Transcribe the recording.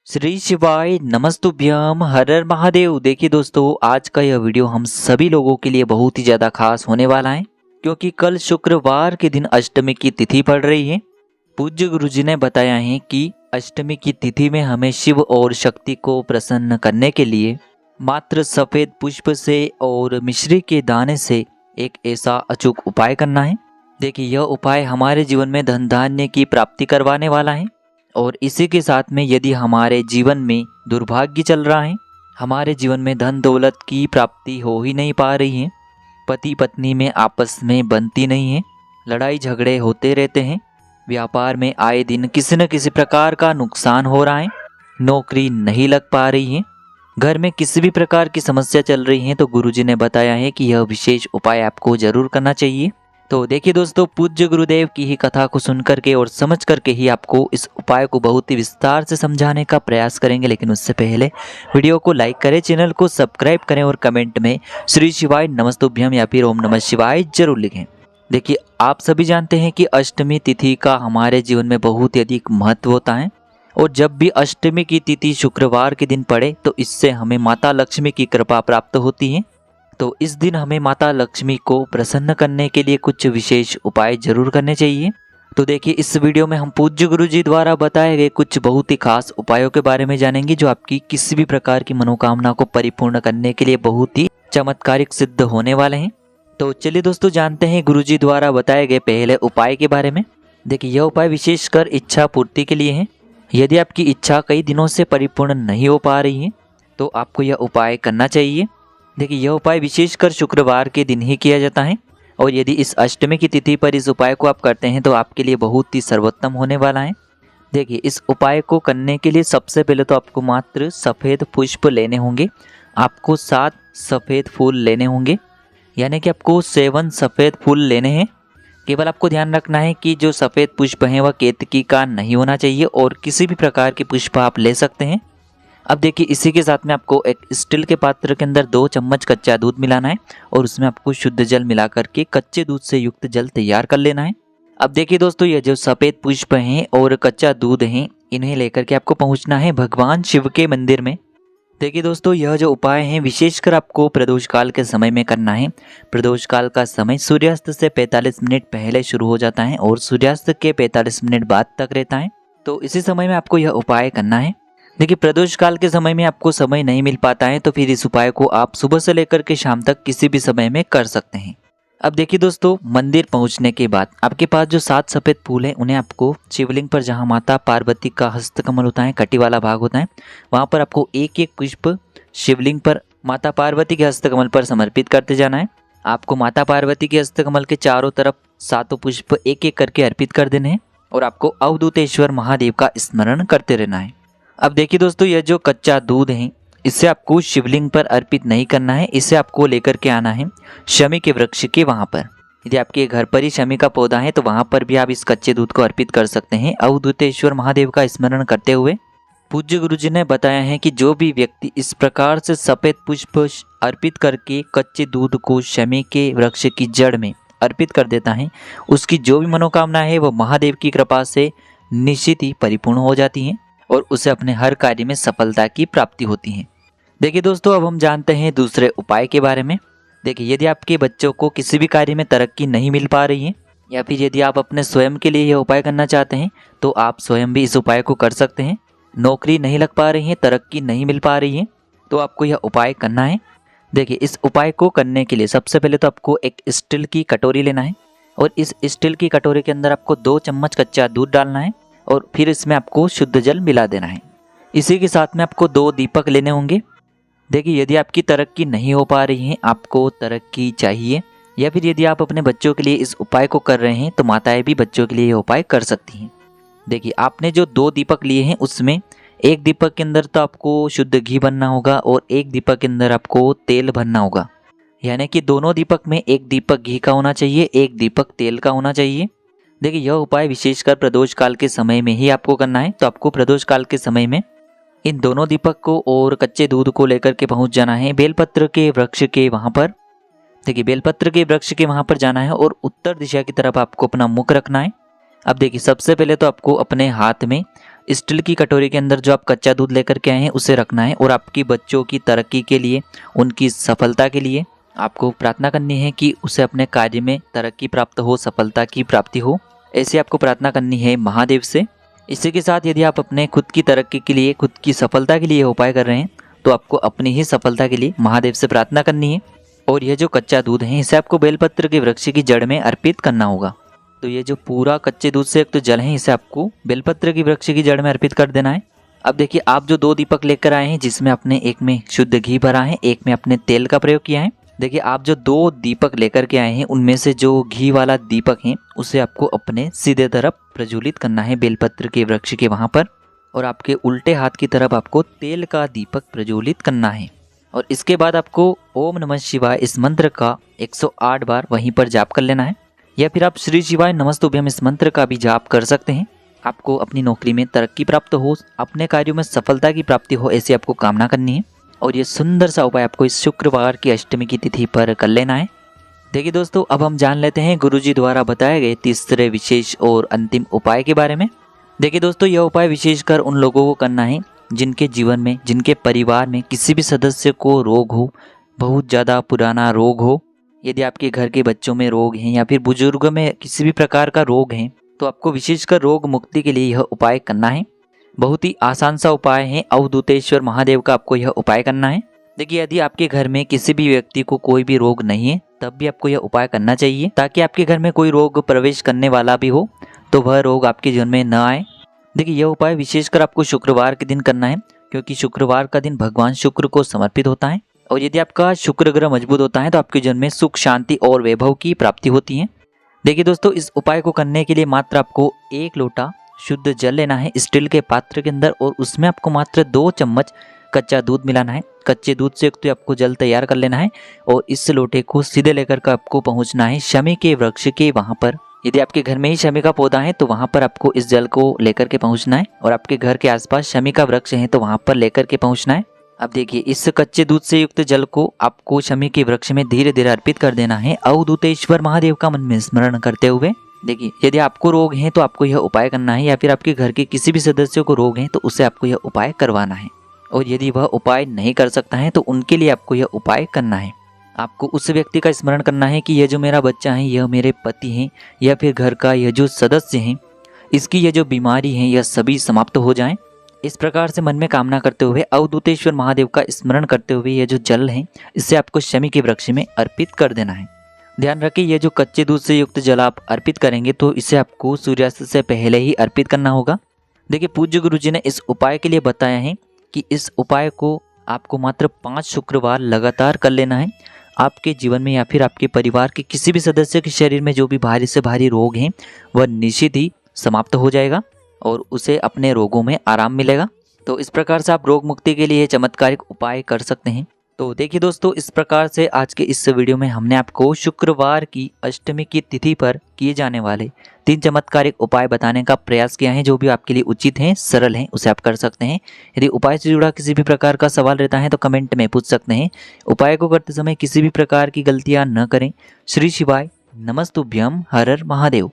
श्री शिवाय नमस्तुभ्यम हर हर महादेव। देखिए दोस्तों, आज का यह वीडियो हम सभी लोगों के लिए बहुत ही ज़्यादा खास होने वाला है, क्योंकि कल शुक्रवार के दिन अष्टमी की तिथि पड़ रही है। पूज्य गुरुजी ने बताया है कि अष्टमी की तिथि में हमें शिव और शक्ति को प्रसन्न करने के लिए मात्र सफ़ेद पुष्प से और मिश्री के दाने से एक ऐसा अचूक उपाय करना है। देखिए, यह उपाय हमारे जीवन में धन धान्य की प्राप्ति करवाने वाला है। और इसी के साथ में यदि हमारे जीवन में दुर्भाग्य चल रहा है, हमारे जीवन में धन दौलत की प्राप्ति हो ही नहीं पा रही है, पति पत्नी में आपस में बनती नहीं है, लड़ाई झगड़े होते रहते हैं, व्यापार में आए दिन किसी न किसी प्रकार का नुकसान हो रहा है, नौकरी नहीं लग पा रही है, घर में किसी भी प्रकार की समस्या चल रही है, तो गुरुजी ने बताया है कि यह विशेष उपाय आपको जरूर करना चाहिए। तो देखिए दोस्तों, पूज्य गुरुदेव की ही कथा को सुन करके और समझ करके ही आपको इस उपाय को बहुत ही विस्तार से समझाने का प्रयास करेंगे। लेकिन उससे पहले वीडियो को लाइक करें, चैनल को सब्सक्राइब करें और कमेंट में श्री शिवाय नमस्तुभ्यम या फिर ओम नमः शिवाय जरूर लिखें। देखिए, आप सभी जानते हैं कि अष्टमी तिथि का हमारे जीवन में बहुत ही अधिक महत्व होता है, और जब भी अष्टमी की तिथि शुक्रवार के दिन पड़े तो इससे हमें माता लक्ष्मी की कृपा प्राप्त होती है। तो इस दिन हमें माता लक्ष्मी को प्रसन्न करने के लिए कुछ विशेष उपाय जरूर करने चाहिए। तो देखिए, इस वीडियो में हम पूज्य गुरुजी द्वारा बताए गए कुछ बहुत ही खास उपायों के बारे में जानेंगे, जो आपकी किसी भी प्रकार की मनोकामना को परिपूर्ण करने के लिए बहुत ही चमत्कारिक सिद्ध होने वाले हैं। तो चलिए दोस्तों, जानते हैं गुरुजी द्वारा बताए गए पहले उपाय के बारे में। देखिए, यह उपाय विशेषकर इच्छा पूर्ति के लिए है। यदि आपकी इच्छा कई दिनों से परिपूर्ण नहीं हो पा रही है तो आपको यह उपाय करना चाहिए। देखिए, यह उपाय विशेषकर शुक्रवार के दिन ही किया जाता है, और यदि इस अष्टमी की तिथि पर इस उपाय को आप करते हैं तो आपके लिए बहुत ही सर्वोत्तम होने वाला है। देखिए, इस उपाय को करने के लिए सबसे पहले तो आपको मात्र सफ़ेद पुष्प लेने होंगे। आपको 7 सफ़ेद फूल लेने होंगे, यानी कि आपको 7 सफ़ेद फूल लेने हैं। केवल आपको ध्यान रखना है कि जो सफ़ेद पुष्प हैं वह केतकी का नहीं होना चाहिए, और किसी भी प्रकार के पुष्प आप ले सकते हैं। अब देखिए, इसी के साथ में आपको एक स्टील के पात्र के अंदर 2 चम्मच कच्चा दूध मिलाना है, और उसमें आपको शुद्ध जल मिला करके कच्चे दूध से युक्त जल तैयार कर लेना है। अब देखिए दोस्तों, ये जो सफ़ेद पुष्प हैं और कच्चा दूध हैं, इन्हें लेकर के आपको पहुंचना है भगवान शिव के मंदिर में। देखिए दोस्तों, यह जो उपाय है विशेषकर आपको प्रदोष काल के समय में करना है। प्रदोष काल का समय सूर्यास्त से 45 मिनट पहले शुरू हो जाता है और सूर्यास्त के 45 मिनट बाद तक रहता है। तो इसी समय में आपको यह उपाय करना है। देखिए, प्रदोष काल के समय में आपको समय नहीं मिल पाता है तो फिर इस उपाय को आप सुबह से लेकर के शाम तक किसी भी समय में कर सकते हैं। अब देखिए दोस्तों, मंदिर पहुंचने के बाद आपके पास जो 7 सफ़ेद फूल हैं उन्हें आपको शिवलिंग पर, जहां माता पार्वती का हस्तकमल होता है, कटी वाला भाग होता है, वहां पर आपको एक एक पुष्प शिवलिंग पर माता पार्वती के हस्तकमल पर समर्पित करते जाना है। आपको माता पार्वती के हस्तकमल के चारों तरफ 7 पुष्प एक एक करके अर्पित कर देने हैं, और आपको अवधूतेश्वर महादेव का स्मरण करते रहना है। अब देखिए दोस्तों, यह जो कच्चा दूध है इसे आपको शिवलिंग पर अर्पित नहीं करना है, इसे आपको लेकर के आना है शमी के वृक्ष के वहाँ पर। यदि आपके घर पर ही शमी का पौधा है तो वहाँ पर भी आप इस कच्चे दूध को अर्पित कर सकते हैं, अवधूतेश्वर महादेव का स्मरण करते हुए। पूज्य गुरुजी ने बताया है कि जो भी व्यक्ति इस प्रकार से सफ़ेद पुष्प अर्पित करके कच्चे दूध को शमी के वृक्ष की जड़ में अर्पित कर देता है, उसकी जो भी मनोकामना है वह महादेव की कृपा से निश्चित ही परिपूर्ण हो जाती हैं, और उसे अपने हर कार्य में सफलता की प्राप्ति होती है। देखिए दोस्तों, अब हम जानते हैं दूसरे उपाय के बारे में। देखिए, यदि आपके बच्चों को किसी भी कार्य में तरक्की नहीं मिल पा रही है, या फिर यदि आप अपने स्वयं के लिए यह उपाय करना चाहते हैं तो आप स्वयं भी इस उपाय को कर सकते हैं। नौकरी नहीं लग पा रही है, तरक्की नहीं मिल पा रही है, तो आपको यह उपाय करना है। देखिए, इस उपाय को करने के लिए सबसे पहले तो आपको एक स्टील की कटोरी लेना है, और इस स्टील की कटोरी के अंदर आपको 2 चम्मच कच्चा दूध डालना है, और फिर इसमें आपको शुद्ध जल मिला देना है। इसी के साथ में आपको 2 दीपक लेने होंगे। देखिए, यदि आपकी तरक्की नहीं हो पा रही है, आपको तरक्की चाहिए, या फिर यदि आप अपने बच्चों के लिए इस उपाय को कर रहे हैं तो माताएं भी बच्चों के लिए यह उपाय कर सकती हैं। देखिए, आपने जो 2 दीपक लिए हैं उसमें एक दीपक के अंदर तो आपको शुद्ध घी भरना होगा, और एक दीपक के अंदर आपको तेल भरना होगा। यानी कि दोनों दीपक में एक दीपक घी का होना चाहिए, एक दीपक तेल का होना चाहिए। देखिए, यह उपाय विशेषकर प्रदोष काल के समय में ही आपको करना है। तो आपको प्रदोष काल के समय में इन दोनों दीपक को और कच्चे दूध को लेकर के पहुंच जाना है बेलपत्र के वृक्ष के वहां पर। देखिए, बेलपत्र के वृक्ष के वहां पर जाना है, और उत्तर दिशा की तरफ आपको अपना मुख रखना है। अब देखिए, सबसे पहले तो आपको अपने हाथ में स्टील की कटोरी के अंदर जो आप कच्चा दूध लेकर के आए हैं उसे रखना है और आपकी बच्चों की तरक्की के लिए, उनकी सफलता के लिए आपको प्रार्थना करनी है कि उसे अपने कार्य में तरक्की प्राप्त हो, सफलता की प्राप्ति हो। ऐसे आपको प्रार्थना करनी है महादेव से। इसी के साथ यदि आप अपने खुद की तरक्की के लिए, खुद की सफलता के लिए उपाय कर रहे हैं तो आपको अपनी ही सफलता के लिए महादेव से प्रार्थना करनी है। और यह जो कच्चा दूध है इसे आपको बेलपत्र के वृक्ष की जड़ में अर्पित करना होगा। तो ये जो पूरा कच्चे दूध से युक्त जल है इसे आपको बेलपत्र की वृक्ष की जड़ में अर्पित कर देना है। अब देखिए, आप जो 2 दीपक लेकर आए हैं जिसमें आपने एक में शुद्ध घी भरा है, एक में आपने तेल का प्रयोग किया है। देखिए, आप जो 2 दीपक लेकर के आए हैं उनमें से जो घी वाला दीपक है उसे आपको अपने सीधे तरफ प्रज्वलित करना है बेलपत्र के वृक्ष के वहाँ पर, और आपके उल्टे हाथ की तरफ आपको तेल का दीपक प्रज्वलित करना है। और इसके बाद आपको ओम नमः शिवाय इस मंत्र का 108 बार वहीं पर जाप कर लेना है, या फिर आप श्री शिवाय नमस्तुभ्यम इस मंत्र का भी जाप कर सकते हैं। आपको अपनी नौकरी में तरक्की प्राप्त हो, अपने कार्यों में सफलता की प्राप्ति हो, ऐसी आपको कामना करनी है। और ये सुंदर सा उपाय आपको इस शुक्रवार की अष्टमी की तिथि पर कर लेना है। देखिए दोस्तों, अब हम जान लेते हैं गुरुजी द्वारा बताए गए तीसरे विशेष और अंतिम उपाय के बारे में। देखिए दोस्तों, यह उपाय विशेषकर उन लोगों को करना है जिनके जीवन में, जिनके परिवार में किसी भी सदस्य को रोग हो, बहुत ज़्यादा पुराना रोग हो। यदि आपके घर के बच्चों में रोग हैं या फिर बुजुर्गों में किसी भी प्रकार का रोग है तो आपको विशेषकर रोग मुक्ति के लिए यह उपाय करना है। बहुत ही आसान सा उपाय है। अवधूतेश्वर महादेव का आपको यह उपाय करना है। देखिए, यदि आपके घर में किसी भी व्यक्ति को कोई भी रोग नहीं है तब भी आपको यह उपाय करना चाहिए, ताकि आपके घर में कोई रोग प्रवेश करने वाला भी हो तो वह रोग आपके जीवन में न आए। देखिए, यह उपाय विशेषकर आपको शुक्रवार के दिन करना है, क्योंकि शुक्रवार का दिन भगवान शुक्र को समर्पित होता है। और यदि आपका शुक्र ग्रह मजबूत होता है तो आपके जीवन में सुख, शांति और वैभव की प्राप्ति होती है। देखिए दोस्तों, इस उपाय को करने के लिए मात्र आपको 1 लोटा शुद्ध जल लेना है स्टील के पात्र के अंदर, और उसमें आपको मात्र 2 चम्मच कच्चा दूध मिलाना है। कच्चे दूध से तो आपको जल तैयार कर लेना है और इस लोटे को सीधे लेकर के आपको पहुंचना है शमी के वृक्ष के वहां पर। यदि आपके घर में ही शमी का पौधा है तो वहां पर आपको इस जल को लेकर के पहुंचना है, और आपके घर के आसपास शमी का वृक्ष है तो वहां पर लेकर के पहुंचना है। अब देखिए, इस कच्चे दूध से युक्त जल को आपको शमी के वृक्ष में धीरे धीरे अर्पित कर देना है, अवधूतेश्वर महादेव का मन में स्मरण करते हुए। देखिए, यदि आपको रोग है तो आपको यह उपाय करना है, या फिर आपके घर के किसी भी सदस्य को रोग है तो उससे आपको यह उपाय करवाना है। और यदि वह उपाय नहीं कर सकता है तो उनके लिए आपको यह उपाय करना है। आपको उस व्यक्ति का स्मरण करना है कि यह जो मेरा बच्चा है, यह मेरे पति हैं, या फिर घर का यह जो सदस्य हैं, इसकी यह जो बीमारी है यह सभी समाप्त हो जाएं। इस प्रकार से मन में कामना करते हुए अवधूतेश्वर महादेव का स्मरण करते हुए यह जो जल है इसे आपको शमी के वृक्ष में अर्पित कर देना है। ध्यान रखिए, यह जो कच्चे दूध से युक्त जल आप अर्पित करेंगे तो इसे आपको सूर्यास्त से पहले ही अर्पित करना होगा। देखिए, पूज्य गुरुजी ने इस उपाय के लिए बताया है कि इस उपाय को आपको मात्र 5 शुक्रवार लगातार कर लेना है। आपके जीवन में या फिर आपके परिवार के किसी भी सदस्य के शरीर में जो भी भारी से भारी रोग हैं वह निश्चित ही समाप्त हो जाएगा और उसे अपने रोगों में आराम मिलेगा। तो इस प्रकार से आप रोग मुक्ति के लिए चमत्कारिक उपाय कर सकते हैं। तो देखिए दोस्तों, इस प्रकार से आज के इस वीडियो में हमने आपको शुक्रवार की अष्टमी की तिथि पर किए जाने वाले 3 चमत्कारिक उपाय बताने का प्रयास किया है, जो भी आपके लिए उचित हैं, सरल हैं, उसे आप कर सकते हैं। यदि उपाय से जुड़ा किसी भी प्रकार का सवाल रहता है तो कमेंट में पूछ सकते हैं। उपाय को करते समय किसी भी प्रकार की गलतियां न करें। श्री शिवाय नमस्तुभ्यम। हर हर महादेव।